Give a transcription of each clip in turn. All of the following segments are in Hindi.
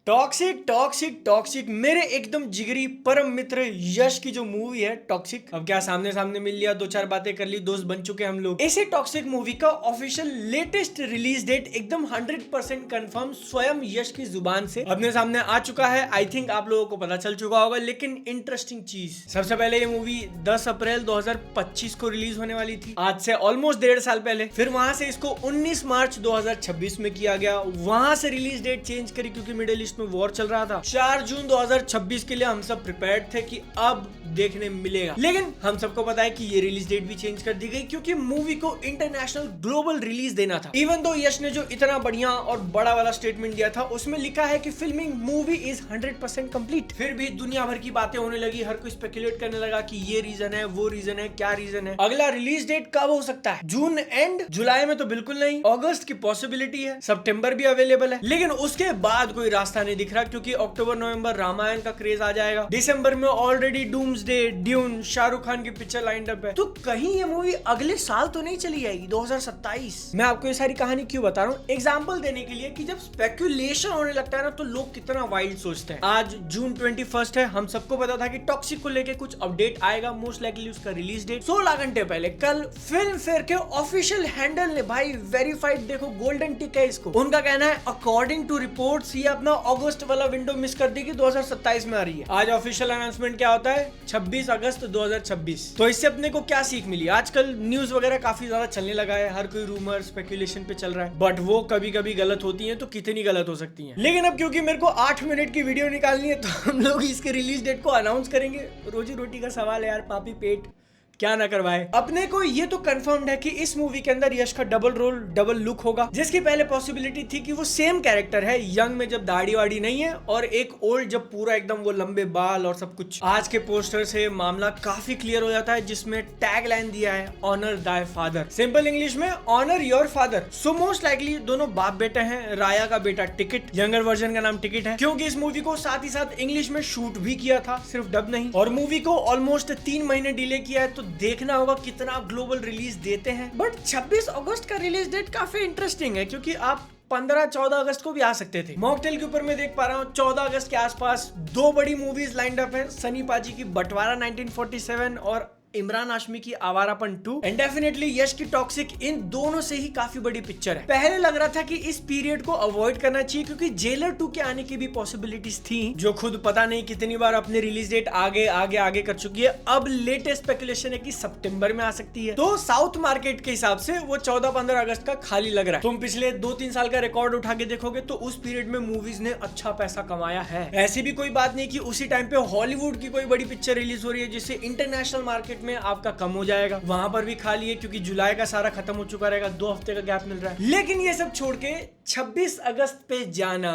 टॉक्सिक टॉक्सिक टॉक्सिक मेरे एकदम जिगरी परम मित्र यश की जो मूवी है टॉक्सिक। अब क्या सामने सामने मिल लिया, दो चार बातें कर ली, दोस्त बन चुके हम लोग। ऐसे टॉक्सिक मूवी का ऑफिशियल लेटेस्ट रिलीज डेट एकदम 100% कंफर्म स्वयं यश की जुबान से अपने सामने आ चुका है। आई थिंक आप लोगों को पता चल चुका होगा, लेकिन इंटरेस्टिंग चीज, सबसे पहले ये मूवी 10 अप्रैल 2025 को रिलीज होने वाली थी, आज से ऑलमोस्ट 1.5 साल पहले। फिर वहां से इसको 19 मार्च 2026 में किया गया, वहां से रिलीज डेट चेंज करी क्योंकि मिडिल ईस्ट में वॉर चल रहा था। 4 जून 2026 के लिए हम सब प्रिपेयर्ड थे कि अब देखने मिलेगा, लेकिन हम सबको पता है कि ये रिलीज डेट भी चेंज कर दी गई क्योंकि मूवी को इंटरनेशनल ग्लोबल रिलीज देना था। इवन दो यश ने जो इतना बढ़िया और बड़ा वाला स्टेटमेंट दिया था उसमें लिखा है कि फिल्मिंग मूवी इज 100% कंप्लीट। फिर भी दुनिया भर की बातें होने लगी, हर कोई स्पेकुलेट करने लगा कि ये रीजन है, वो रीजन है, क्या रीजन है, अगला रिलीज डेट कब हो सकता है। जून एंड, जुलाई में तो बिल्कुल नहीं, अगस्त की पॉसिबिलिटी है, सितंबर भी अवेलेबल है, लेकिन उसके बाद कोई रास्ता नहीं दिख रहा क्योंकि अक्टूबर नवंबर रामायण का क्रेज आ जाएगा। दिसंबर में already doomsday, dune, Shahrukh Khan की पिक्चर लाइंड अप है, तो कहीं ये मूवी अगले साल तो नहीं चली जाएगी 2027। मैं आपको ये सारी कहानी क्यों बता रहा हूँ, एग्जाम्पल देने के लिए कि जब स्पेकुलेशन होने लगता है ना तो लोग कितना वाइल्ड सोचते हैं। आज जून 21 है, हम सबको पता था कि टॉक्सिक को लेके कुछ अपडेट आएगा, मोस्ट लाइकली उसका रिलीज डेट 16 घंटे पहले कल फिल्म फेयर के ऑफिशियल हैंडल ने भाई वेरीफाइड, देखो गोल्डन टिक है इसको, उनका कहना है अकॉर्डिंग टू रिपोर्ट्स ये अपना अगस्त वाला विंडो मिस कर दी कि 2027 में आ रही है। आज ऑफिशियल अनाउंसमेंट क्या होता है, 26 अगस्त 2026। तो इससे अपने को क्या सीख मिली, आजकल न्यूज वगैरह काफी ज्यादा चलने लगा है, हर कोई रूमर स्पेकुलेशन पे चल रहा है, बट वो कभी कभी गलत होती है, तो कितनी गलत हो सकती है। लेकिन अब क्योंकि मेरे को 8 मिनट की वीडियो निकालनी है तो हम लोग इसके रिलीज डेट को अनाउंस करेंगे। रोजी रोटी का सवाल है यार, पापी पेट क्या ना करवाए। अपने को ये तो कंफर्म्ड है कि इस मूवी के अंदर यश का डबल रोल, डबल लुक होगा, जिसकी पहले पॉसिबिलिटी थी कि वो सेम कैरेक्टर है, यंग में जब दाढ़ी वाड़ी नहीं है, और एक ओल्ड जब पूरा एकदम वो लंबे बाल और सब कुछ। आज के पोस्टर से मामला काफी क्लियर हो जाता है, जिसमें टैग लाइन दिया है honour thy father, simple English में honour your father. So most likely दोनों बाप बेटे हैं। राया का बेटा टिकट, यंगर वर्जन का नाम टिकट है, क्योंकि इस मूवी को साथ ही साथ इंग्लिश में शूट भी किया था, सिर्फ डब नहीं, और मूवी को ऑलमोस्ट 3 महीने डिले किया है, तो देखना होगा कितना ग्लोबल रिलीज देते हैं। बट 26 अगस्त का रिलीज डेट काफी इंटरेस्टिंग है क्योंकि आप 15-14 अगस्त को भी आ सकते थे। मॉकटेल के ऊपर मैं देख पा रहा हूँ 14 अगस्त के आसपास 2 बड़ी मूवीज लाइंड अप है, सनी पाजी की बंटवारा 1947 और इमरान हाशमी की आवारापन 2, एंड डेफिनेटली यश की टॉक्सिक। इन दोनों से ही काफी बड़ी पिक्चर है। पहले लग रहा था कि इस पीरियड को अवॉइड करना चाहिए क्योंकि जेलर 2 के आने की भी पॉसिबिलिटीज थी, जो खुद पता नहीं कितनी बार अपने रिलीज डेट आगे आगे आगे कर चुकी है। अब लेटेस्ट स्पेकुलेशन है कि सितंबर में आ सकती है, तो साउथ मार्केट के हिसाब से वो 14-15 अगस्त का खाली लग रहा है। तुम पिछले 2-3 साल का रिकॉर्ड उठा के देखोगे तो उस पीरियड में मूवीज ने अच्छा पैसा कमाया है। ऐसी भी कोई बात नहीं कि उसी टाइम पे हॉलीवुड की कोई बड़ी पिक्चर रिलीज हो रही है जिससे इंटरनेशनल मार्केट में आपका कम हो जाएगा, वहां पर भी खाली है क्योंकि जुलाई का सारा खत्म हो चुका रहेगा, 2 हफ्ते का गैप मिल रहा है। लेकिन ये सब छोड़ के 26 अगस्त पे जाना,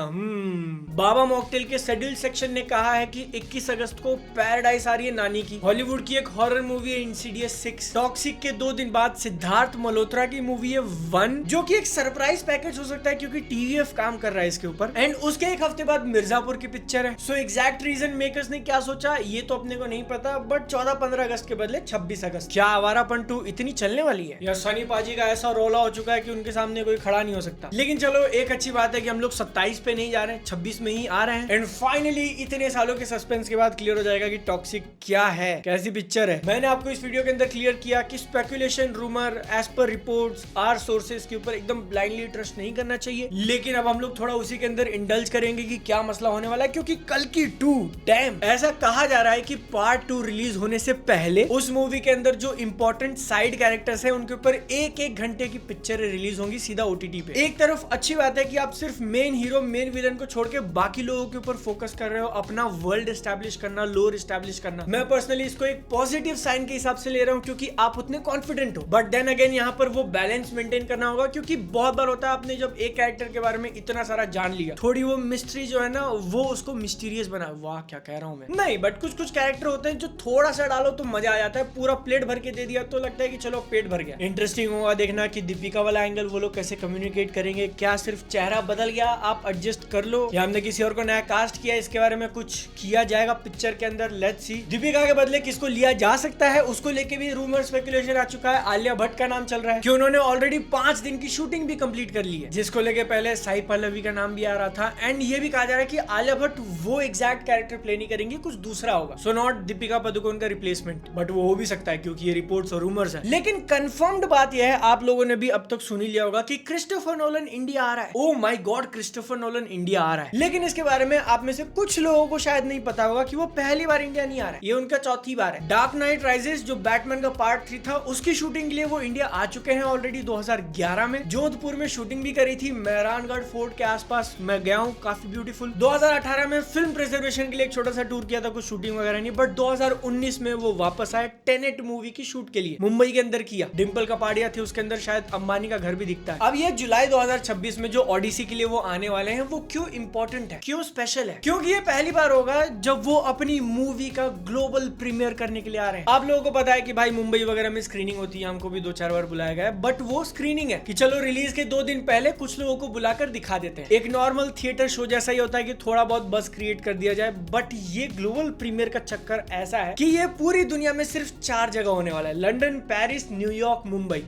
बाबा मॉकटेल के शेड्यूल सेक्शन ने कहा है कि 21 अगस्त को पैराडाइज आ रही है नानी की, हॉलीवुड की एक हॉरर मूवी है इंसीडियस 6। टॉक्सिक के 2 दिन बाद सिद्धार्थ मल्होत्रा की मूवी है 1, जो कि एक सरप्राइज पैकेज हो सकता है क्योंकि टीवीएफ काम कर रहा है इसके ऊपर, एंड उसके एक हफ्ते बाद मिर्जापुर की पिक्चर है। सो एग्जैक्ट रीजन मेकर्स ने क्या सोचा ये तो अपने को नहीं पता, बट 14-15 अगस्त के बदले 26 अगस्त। क्या आवारापन 2 इतनी चलने वाली है, या सनी पाजी का ऐसा रोला हो चुका है कि उनके सामने कोई खड़ा नहीं हो सकता। लेकिन चलो एक अच्छी बात है कि हम लोग 27 पे नहीं जा रहे हैं, 26 में ही आ रहे हैं, एंड फाइनली इतने सालों के सस्पेंस के बाद क्लियर हो जाएगा कि टॉक्सिक क्या है, कैसी पिक्चर है। मैंने आपको इस वीडियो के अंदर क्लियर किया कि स्पेकुलेशन, रूमर, एज पर रिपोर्ट्स, आर सोर्सेस के ऊपर एकदम ब्लाइंडली ट्रस्ट नहीं करना चाहिए। लेकिन अब हम लोग थोड़ा उसी के अंदर इंडल्ज करेंगे कि क्या मसला होने वाला है, क्योंकि कल की 2 डैम, ऐसा कहा जा रहा है कि पार्ट 2 रिलीज होने से पहले उस मूवी के अंदर जो इंपॉर्टेंट साइड कैरेक्टर्स हैं उनके ऊपर 1-1 घंटे की पिक्चर रिलीज होंगी सीधा ओटीटी पे। एक तरफ अच्छी बात है कि आप सिर्फ मेन हीरो, मेन विलन को छोड़ के बाकी लोगों के ऊपर फोकस कर रहे हो, अपना वर्ल्ड एस्टैब्लिश करना, लोर एस्टैब्लिश करना। मैं पर्सनली इसको एक पॉजिटिव साइन के हिसाब से ले रहा हूँ क्योंकि आप उतने कॉन्फिडेंट हो, बट देन अगेन यहाँ पर वो बैलेंस मेंटेन करना होगा क्योंकि बहुत बार होता है आपने जब एक कैरेक्टर के बारे में इतना सारा जान लिया, थोड़ी वो मिस्ट्री जो है ना वो उसको मिस्टीरियस बना, वाह क्या कह रहा हूँ मैं, नहीं, बट कुछ कैरेक्टर होते हैं जो थोड़ा सा डालो तो मजा आ जाता है, पूरा प्लेट भर के दे दिया तो लगता है कि चलो पेट भर गया। इंटरेस्टिंग होगा देखना कि दीपिका वाला एंगल वो लोग कैसे कम्युनिकेट करेंगे, क्या सिर्फ चेहरा बदल गया आप एडजस्ट कर लो या हमने किसी और को नया कास्ट किया, इसके बारे में कुछ किया जाएगा पिक्चर के अंदर, लेट्स सी। दीपिका के बदले किसको लिया जा सकता है उसको लेके भी रूमर स्पेकुलेशन आ चुका है। आलिया भट्ट का नाम चल रहा है कि उन्होंने ऑलरेडी 5 दिन की शूटिंग भी कंप्लीट कर ली है, जिसको लेके पहले साई पल्लवी का नाम भी आ रहा था। एंड ये भी कहा जा रहा है कि आलिया भट्ट वो एग्जैक्ट कैरेक्टर प्ले नहीं करेंगी, कुछ दूसरा होगा। सो नॉट दीपिका पादुकोण का रिप्लेसमेंट, बट वो हो भी सकता है क्योंकि ये रिपोर्ट्स और रूमर्स है। लेकिन कंफर्म्ड बात यह है, आप लोगों ने भी अब तक सुन ही लिया होगा कि क्रिस्टोफर नोलन इंडिया आ रहा है। Oh my god, Christopher Nolan India आ रहा है। लेकिन इसके बारे में आप में से कुछ लोगों को शायद नहीं पता होगा कि वो पहली बार इंडिया नहीं आ रहा है, ये उनका चौथी बार है। डार्क नाइट राइजेस जो बैटमैन का पार्ट 3 था उसकी शूटिंग के लिए वो इंडिया आ चुके हैं ऑलरेडी 2011 में। जोधपुर में शूटिंग भी करी थी, मेहरानगढ़ फोर्ट के आसपास मैं गया हूँ, काफी ब्यूटीफुल। 2018 में फिल्म प्रिजर्वेशन के लिए एक छोटा सा टूर किया था, कुछ शूटिंग वगैरह नहीं, बट 2019 में वो वापस आए टेनेट मूवी की शूट के लिए, मुंबई के अंदर किया। डिम्पल कपाड़िया थी उसके अंदर, शायद अंबानी का घर भी दिखता है। अब ये जुलाई 2026 में जो ऑडिसी के लिए वो आने वाले हैं, वो क्यों इंपॉर्टेंट है, क्यों स्पेशल है? क्योंकि ये पहली बार होगा जब वो अपनी मूवी का ग्लोबल प्रीमियर करने के लिए आ रहे हैं। आप लोगों को पता है कि भाई मुंबई वगैरह में स्क्रीनिंग होती है, हमको भी 2-4 बार बुलाया गया है, बट वो स्क्रीनिंग है कि चलो रिलीज के 2 दिन पहले कुछ लोगों को बुलाकर दिखा देते हैं। एक नॉर्मल थिएटर शो जैसा ही होता है कि थोड़ा बहुत बस क्रिएट कर दिया जाए, बट ये ग्लोबल प्रीमियर का चक्कर ऐसा है कि ये पूरी दुनिया में सिर्फ 4 जगह होने वाला है, लंदन, पेरिस, न्यूयॉर्क, मुंबई,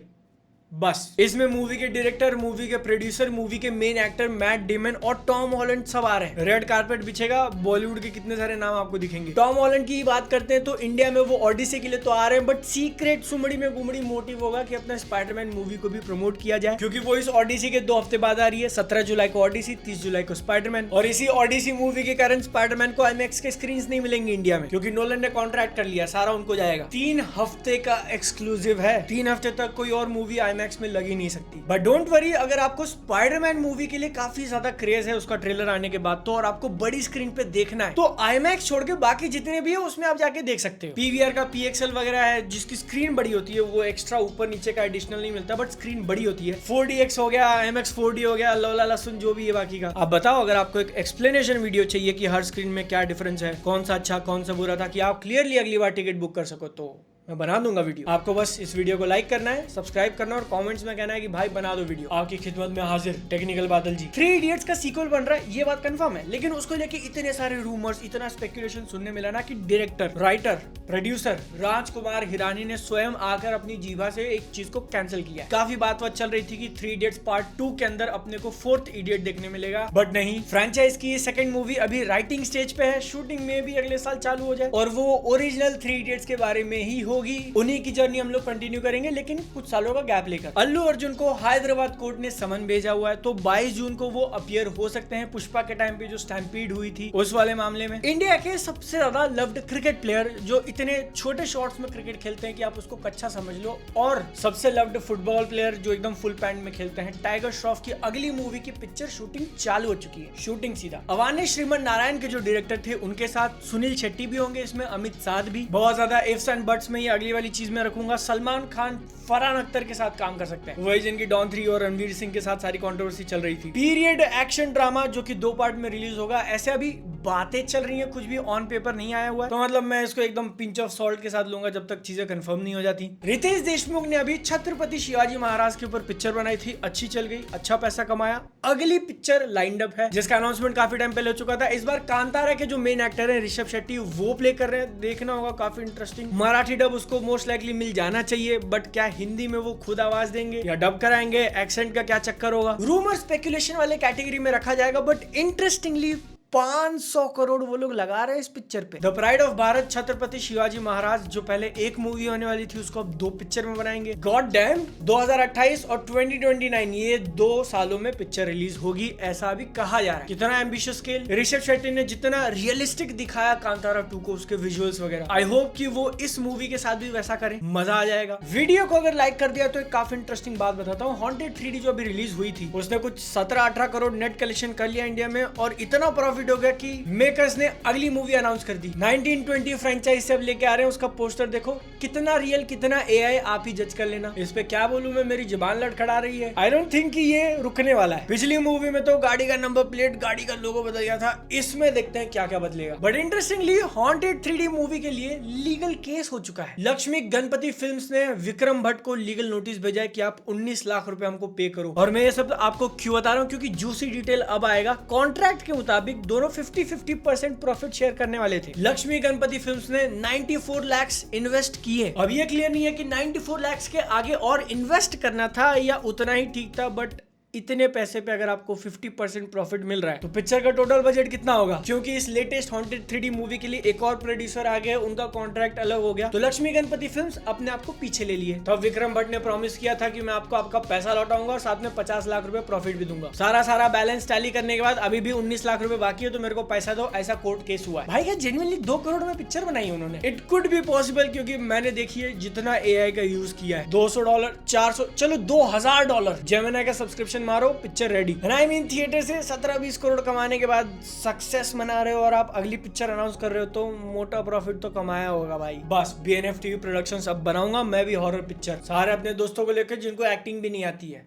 बस। इसमें मूवी के डायरेक्टर, मूवी के प्रोड्यूसर, मूवी के मेन एक्टर मैट डेमन और टॉम हॉलैंड सब आ रहे हैं। रेड कारपेट बिछेगा, बॉलीवुड के कितने सारे नाम आपको दिखेंगे। टॉम हॉलैंड की बात करते हैं तो इंडिया में वो ऑडिसी के लिए तो आ रहे हैं, बट सीक्रेट सुमड़ी में गुमड़ी मोटिव होगा कि अपना स्पाइडरमैन मूवी को भी प्रमोट किया जाए, क्योंकि वो इस ऑडिसी के 2 हफ्ते बाद आ रही है। 17 जुलाई को ऑडिसी, 30 जुलाई को स्पाइडरमैन, और इसी ऑडिसी मूवी के कारण स्पाइडरमैन को आईमैक्स के स्क्रीन नहीं मिलेंगे इंडिया में, क्योंकि नोलन ने कॉन्ट्रैक्ट कर लिया, सारा उनको जाएगा। 3 हफ्ते का एक्सक्लूसिव है, 3 हफ्ते तक कोई और मूवी आईमैक्स में लग ही नहीं सकती। बट डोंट वरी, अगर आपको स्पाइडरमैन मूवी के लिए काफी ज्यादा क्रेज है उसका ट्रेलर आने के बाद तो, और आपको बड़ी स्क्रीन पे देखना है, तो आईमैक्स छोड़ के बाकी जितने भी है उसमें आप जाके देख सकते हो। पीवीआर का पीएक्सएल वगैरह है जिसकी स्क्रीन बड़ी होती है, वो एक्स्ट्रा ऊपर नीचे का एडिशनल नहीं मिलता, बट स्क्रीन बड़ी होती है। 4DX हो गया, IMAX 4D हो गया, लौला लहसुन जो भी है बाकी का। आप बताओ, अगर आपको एक एक्सप्लेनेशन वीडियो चाहिए कि हर स्क्रीन में क्या डिफरेंस है, कौन सा अच्छा कौन सा बुरा था, कि आप क्लियरली अगली बार टिकट बुक कर सको, तो मैं बना दूंगा वीडियो। आपको बस इस वीडियो को लाइक करना है, सब्सक्राइब करना और कमेंट्स में कहना है कि भाई बना दो वीडियो। आपकी खिदमत में हाजिर टेक्निकल बादल जी। 3 इडियट्स का सीक्वल बन रहा है, ये बात कंफर्म है, लेकिन उसको लेके इतने सारे रूमर्स, इतना स्पेकुलेशन सुनने मिला ना कि director, writer, producer Rajkumar Hirani ने स्वयं आकर अपनी जीवा से एक चीज को कैंसिल किया। काफी बात चल रही थी कि 3 इडियट्स पार्ट 2 के अंदर अपने को 4th इडियट देखने मिलेगा, बट नहीं। फ्रेंचाइज की सेकंड मूवी अभी राइटिंग स्टेज पे है, शूटिंग में भी अगले साल चालू हो जाए, और वो ओरिजिनल 3 इडियट्स के बारे में ही होगी। उन्हीं की जर्नी हम लोग कंटिन्यू करेंगे, लेकिन कुछ सालों का गैप लेकर। अल्लू अर्जुन को हैदराबाद कोर्ट ने समन भेजा हुआ है, तो 22 जून को वो अपीयर हो सकते हैं। पुष्पा के टाइम पे जो स्टैम्पीड हुई थी उस वाले मामले में। इंडिया के सबसे ज्यादा लव्ड क्रिकेट प्लेयर जो इतने छोटे शॉट्स में क्रिकेट खेलते हैं कि आप उसको कच्चा समझ लो, और सबसे लव्ड फुटबॉल प्लेयर जो एकदम फुल पैंट में खेलते हैं, टाइगर श्रॉफ की अगली मूवी की पिक्चर शूटिंग चालू हो चुकी है। शूटिंग सीधा अवानी श्रीमन नारायण के जो डायरेक्टर थे उनके साथ सुनील शेट्टी भी होंगे इसमें, अमित साध भी। बहुत ज्यादा इफ्स एंड बट्स में ये अगली वाली चीज में रखूंगा। सलमान खान फरहान अख्तर के साथ काम कर सकते हैं, वही जिनकी डॉन 3 और रणवीर सिंह के साथ सारी कंट्रोवर्सी चल रही थी। पीरियड एक्शन ड्रामा जो कि 2 पार्ट में रिलीज होगा, ऐसे अभी बातें चल रही हैं, कुछ भी ऑन पेपर नहीं आया हुआ है, तो मतलब मैं इसको एकदम पिंच ऑफ सॉल्ट के साथ लूंगा जब तक चीजें कंफर्म नहीं हो जाती। रितेश देशमुख ने अभी छत्रपति शिवाजी महाराज के ऊपर पिक्चर बनाई थी, अच्छी चल गई, अच्छा पैसा कमाया। अगली पिक्चर लाइंड अप है जिसका अनाउंसमेंट काफी टाइम पहले हो चुका था। इस बार कांतारा के जो मेन एक्टर है ऋषभ शेट्टी वो प्ले कर रहे हैं, देखना होगा, काफी इंटरेस्टिंग। मराठी डब उसको मोस्ट लाइकली मिल जाना चाहिए, बट क्या हिंदी में वो खुद आवाज देंगे या डब कराएंगे, एक्सेंट का क्या चक्कर होगा। रूमर स्पेकुलेशन वाले कैटेगरी में रखा जाएगा, बट इंटरेस्टिंगली 500 करोड़ वो लोग लगा रहे हैं इस पिक्चर पे। The pride of Bharat Chhatrapati Shivaji Maharaj जो पहले एक मूवी होने वाली थी उसको अब 2 पिक्चर में बनाएंगे। गॉड डैम 2028 और 2029 ये 2 सालों में पिक्चर रिलीज होगी, ऐसा अभी कहा जा रहा है। कितना एम्बिशियस स्केल। ऋषभ शेट्टी ने जितना रियलिस्टिक दिखाया कांतारा 2 को, उसके विजुअल्स वगैरह, आई होप कि वो इस मूवी के साथ भी वैसा करें, मजा आ जाएगा। वीडियो को अगर लाइक कर दिया तो एक काफी इंटरेस्टिंग बात बताता हूँ। हॉन्टेड 3D जो अभी रिलीज हुई थी उसने कुछ 17-18 करोड़ नेट कलेक्शन कर लिया इंडिया में, और इतना प्रॉफिट प्रॉफिट हो गया कि मेकर्स ने अगली मूवी अनाउंस कर दी। 1920 फ्रेंचाइज से अब लेके आ रहे हैं, उसका पोस्टर देखो कितना रियल कितना एआई, आप ही जज कर लेना। इस पे क्या बोलूं मैं, मेरी जुबान लड़खड़ा रही है। आई डोंट थिंक कि ये रुकने वाला है। पिछली मूवी में तो गाड़ी का नंबर प्लेट, गाड़ी का लोगो बदल गया था, इसमें देखते हैं क्या क्या बदलेगा। But interestingly haunted 3D movie के लिए लीगल केस हो चुका है। लक्ष्मी गणपति फिल्म्स ने विक्रम भट्ट को लीगल नोटिस भेजा है कि आप 19 लाख रुपए हमको पे करो। और मैं ये सब आपको क्यों बता रहा हूँ, क्योंकि जूसी डिटेल अब आएगा। कॉन्ट्रैक्ट के मुताबिक दोनों 50-50% प्रॉफिट शेयर करने वाले थे। लक्ष्मी गणपति फिल्म्स ने 94 लाख इन्वेस्ट किए। अब ये क्लियर नहीं है कि 94 लाख के आगे और इन्वेस्ट करना था या उतना ही ठीक था, बट इतने पैसे पे अगर आपको 50% प्रॉफिट मिल रहा है तो पिक्चर का टोटल बजट कितना होगा। क्योंकि इस लेटेस्ट हॉन्टेड 3D मूवी के लिए एक और प्रोड्यूसर आ गए, उनका कॉन्ट्रैक्ट अलग हो गया, तो लक्ष्मी गणपति फिल्म्स अपने आप को पीछे ले लिए। तो विक्रम भट्ट ने प्रॉमिस किया था कि मैं आपको आपका पैसा लौटाऊंगा और साथ में 50 लाख रुपए प्रॉफिट भी दूंगा। सारा बैलेंस टैली करने के बाद अभी भी 19 लाख रुपए बाकी है, तो मेरे को पैसा दो, ऐसा कोर्ट केस हुआ है। भाई क्या जेन्युइनली 2 करोड़ में पिक्चर बनाई है उन्होंने। इट कुड बी पॉसिबल, क्योंकि मैंने देखी है जितना एआई का यूज किया है, $200, 400, चलो $2000 जेमिनी का सब्सक्रिप्शन मारो, पिक्चर आई मीन थिएटर से 17-20 करोड़ कमाने के बाद सक्सेस मना रहे हो और आप अगली पिक्चर अनाउंस कर रहे हो, तो मोटा प्रॉफिट तो कमाया होगा भाई। बस BNF TV प्रोडक्शंस अब बनाऊंगा मैं भी हॉरर पिक्चर, सारे अपने दोस्तों को लेकर जिनको एक्टिंग भी नहीं आती है।